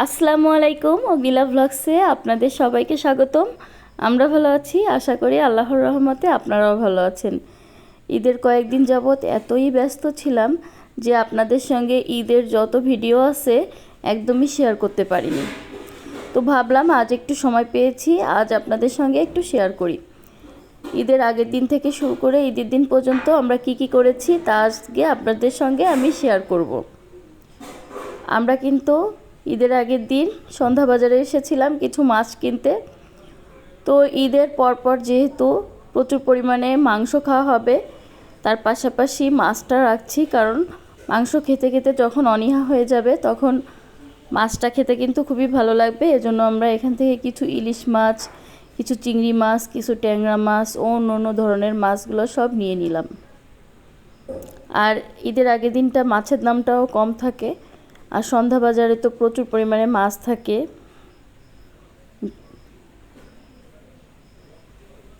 আসসালামু আলাইকুম, অগ্নিলা ভ্লগসে আপনাদের সবাইকে স্বাগতম। আমরা ভালো আছি, আশা করি আল্লাহর রহমতে আপনারাও ভালো আছেন। ঈদের কয়েকদিন যাবৎ এতই ব্যস্ত ছিলাম যে আপনাদের সঙ্গে ঈদের যত ভিডিও আছে একদমই শেয়ার করতে পারিনি। তো ভাবলাম আজ একটু সময় পেয়েছি, আজ আপনাদের সঙ্গে একটু শেয়ার করি। ঈদের আগের দিন থেকে শুরু করে ঈদের দিন পর্যন্ত আমরা কি করেছি তা আজকে আপনাদের সঙ্গে আমি শেয়ার করব। আমরা কিন্তু ঈদের আগের দিন সন্ধ্যা বাজারে এসেছিলাম কিছু মাছ কিনতে। তো ঈদের পরপর যেহেতু প্রচুর পরিমাণে মাংস খাওয়া হবে, তার পাশাপাশি মাছটা রাখছি, কারণ মাংস খেতে খেতে যখন অনীহা হয়ে যাবে তখন মাছটা খেতে কিন্তু খুবই ভালো লাগবে। এজন্য আমরা এখান থেকে কিছু ইলিশ মাছ, কিছু চিংড়ি মাছ, কিছু ট্যাংরা মাছ ও অন্য ধরনের মাছগুলো সব নিয়ে নিলাম। আর ঈদের আগের দিনটা মাছের দামটাও কম থাকে, আর সন্ধ্যা বাজারে তো প্রচুর পরিমাণে মাছ থাকে।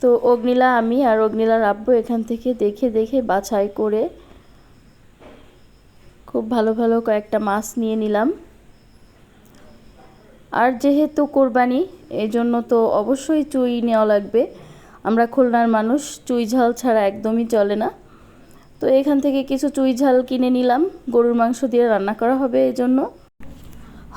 তো অগ্নিলা, আমি আর অগ্নিলার আব্বু এখান থেকে দেখে দেখে বাছাই করে খুব ভালো ভালো কয়েকটা মাছ নিয়ে নিলাম। আর যেহেতু কোরবানি, এই জন্য তো অবশ্যই চুই নেওয়া লাগবে। আমরা খুলনার মানুষ, চুই ঝাল ছাড়া একদমই চলে না। তো এখান থেকে কিছু চুই ঝাল কিনে নিলাম, গরুর মাংস দিয়ে রান্না করা হবে। এই জন্য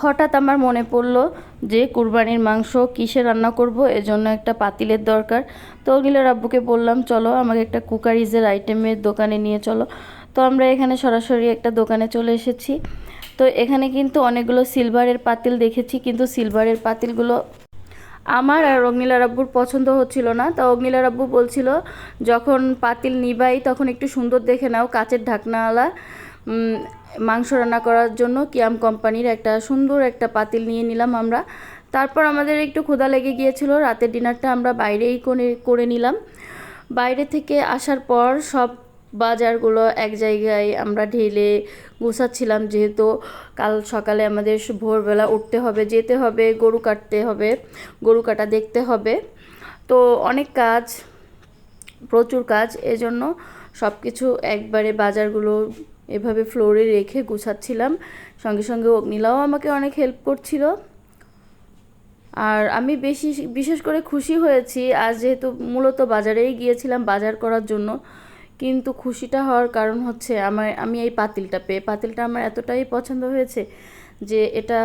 হঠাৎ আমার মনে পড়লো যে কুরবানির মাংস কিসে রান্না করব, এজন্য একটা পাতিলের দরকার। তো অগ্নিলার আব্বুকে বললাম, চলো আমাকে একটা কুকারিজের আইটেমের দোকানে নিয়ে চলো। তো আমরা এখানে সরাসরি একটা দোকানে চলে এসেছি। তো এখানে কিন্তু অনেকগুলো সিলভারের পাতিল দেখেছি, কিন্তু সিলভারের পাতিলগুলো আমার আর অগ্নিলার আব্বুর পছন্দ হচ্ছিল না। তা অগ্নিলার আব্বু বলছিল, যখন পাতিল নিবাই তখন একটু সুন্দর দেখে নাও, কাচের ঢাকনাওয়ালা মাংস রান্না করার জন্য কিয়াম কোম্পানির একটা সুন্দর একটা পাতিল নিয়ে নিলাম আমরা। তারপর আমাদের একটু ক্ষুধা লেগে গিয়েছিল, রাতের ডিনারটা আমরা বাইরেই করে নিলাম। বাইরে থেকে আসার পর সব বাজারগুলো এক জায়গায় আমরা ঢেলে গুছাচ্ছিলাম, যেহেতু কাল সকালে আমাদের ভোরবেলা উঠতে হবে, যেতে হবে, গরু কাটতে হবে, গরু কাটা দেখতে হবে। তো অনেক কাজ, প্রচুর কাজ, এজন্য সব কিছু একবারে বাজারগুলো এভাবে ফ্লোরে রেখে গুছাচ্ছিলাম। সঙ্গে সঙ্গে অগ্নিলাও আমাকে অনেক হেল্প করছিল। আর আমি বিশেষ করে খুশি হয়েছি আজ, যেহেতু মূলত বাজারেই গিয়েছিলাম বাজার করার জন্য। কিন্তু খুশিটা হওয়ার কারণ হচ্ছে আমি এই পাতিলটা পেয়ে, পাতিলটা আমার এতটাই পছন্দ হয়েছে যে এটা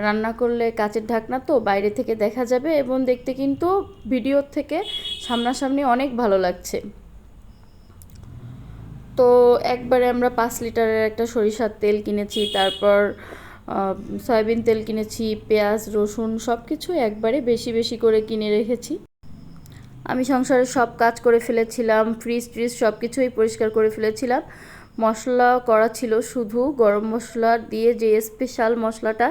রান্না করলে কাচের ঢাকনা তো বাইরে থেকে দেখা যাবে, এবং দেখতে কিন্তু ভিডিওর থেকে সামনাসামনি অনেক ভালো লাগছে। তো একবারে আমরা 5 লিটারের একটা সরিষার তেল কিনেছি, তারপর সয়াবিন তেল কিনেছি, পেঁয়াজ রসুন সব কিছু একবারে বেশি বেশি করে কিনে রেখেছি। আমি সংসারের সব কাজ করে ফেলেছিলাম, ফ্রিজ সব কিছুই পরিষ্কার করে ফেলেছিলাম। মশলা করা ছিল, শুধু গরম মশলা দিয়ে যে স্পেশাল মশলাটা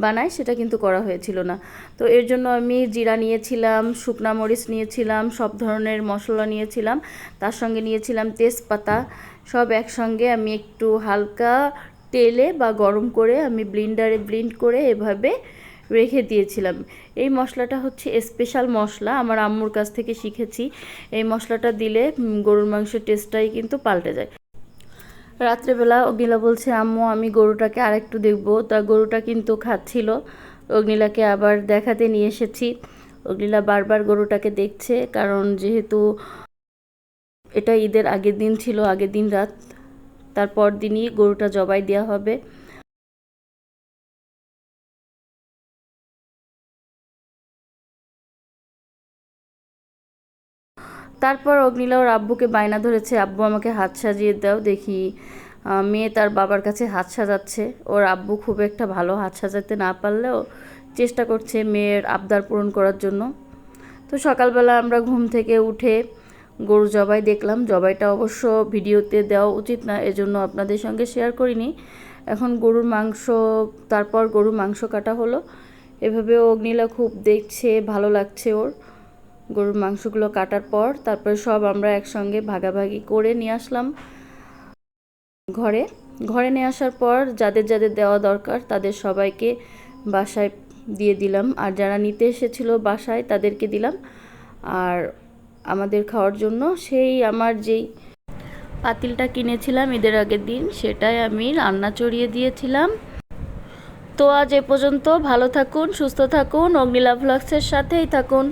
বানায় সেটা কিন্তু করা হয়েছিল না। তো এর জন্য আমি জিরা নিয়েছিলাম, শুকনা মরিচ নিয়েছিলাম, সব ধরনের মশলা নিয়েছিলাম, তার সঙ্গে নিয়েছিলাম তেজপাতা। সব একসঙ্গে আমি একটু হালকা তেলে বা গরম করে আমি ব্লেন্ডারে ব্লেন্ড করে এভাবে রেখে দিয়েছিলাম। এই মশলাটা হচ্ছে স্পেশাল মশলা, আমার আম্মুর কাছ থেকে শিখেছি। এই মশলাটা দিলে গরুর মাংসের টেস্টটাই কিন্তু পাল্টে যায়। রাত্রেবেলা অগ্নিলা বলছে, আম্মু আমি গরুটাকে আরেকটু দেখবো। তা গরুটা কিন্তু খাচ্ছিল, অগ্নিলাকে আবার দেখাতে নিয়ে এসেছি। অগ্নিলা বারবার গরুটাকে দেখছে, কারণ যেহেতু এটা ঈদের আগের দিন ছিল, আগের দিন রাত, তারপর দিনই গরুটা জবাই দেওয়া হবে। তারপর অগ্নিলা ওর আব্বুকে বায়না ধরেছে, আব্বু আমাকে হাত সাজিয়ে দাও। দেখি মেয়ে তার বাবার কাছে হাত সাজাচ্ছে। ওর আব্বু খুব একটা ভালো হাত সাজাতে না পারলেও চেষ্টা করছে মেয়ের আবদার পূরণ করার জন্য। তো সকালবেলা আমরা ঘুম থেকে উঠে গরু জবাই দেখলাম। জবাইটা অবশ্য ভিডিওতে দেওয়া উচিত না, এজন্য আপনাদের সঙ্গে শেয়ার করিনি। এখন গরুর মাংস, তারপর গরুর মাংস কাটা হলো। এভাবে অগ্নিলা খুব দেখছে, ভালো লাগছে ওর। গরুর মাংসগুলো কাটার পর তারপর সব আমরা একসঙ্গে ভাগাভাগি করে নিয়ে আসলাম ঘরে। ঘরে নিয়ে আসার পর যাদের যাদের দেওয়া দরকার তাদের সবাইকে বাসায় দিয়ে দিলাম, আর যারা নিতে এসেছিলো বাসায় তাদেরকে দিলাম। আর আমাদের খাওয়ার জন্য সেই আমার যেই পাতিলটা কিনেছিলাম ঈদের আগের দিন, সেটাই আমি রান্না চড়িয়ে দিয়েছিলাম। তো আজ এ পর্যন্ত। ভালো থাকুন, সুস্থ থাকুন, অগ্নিলা ভ্লগসের সাথেই থাকুন।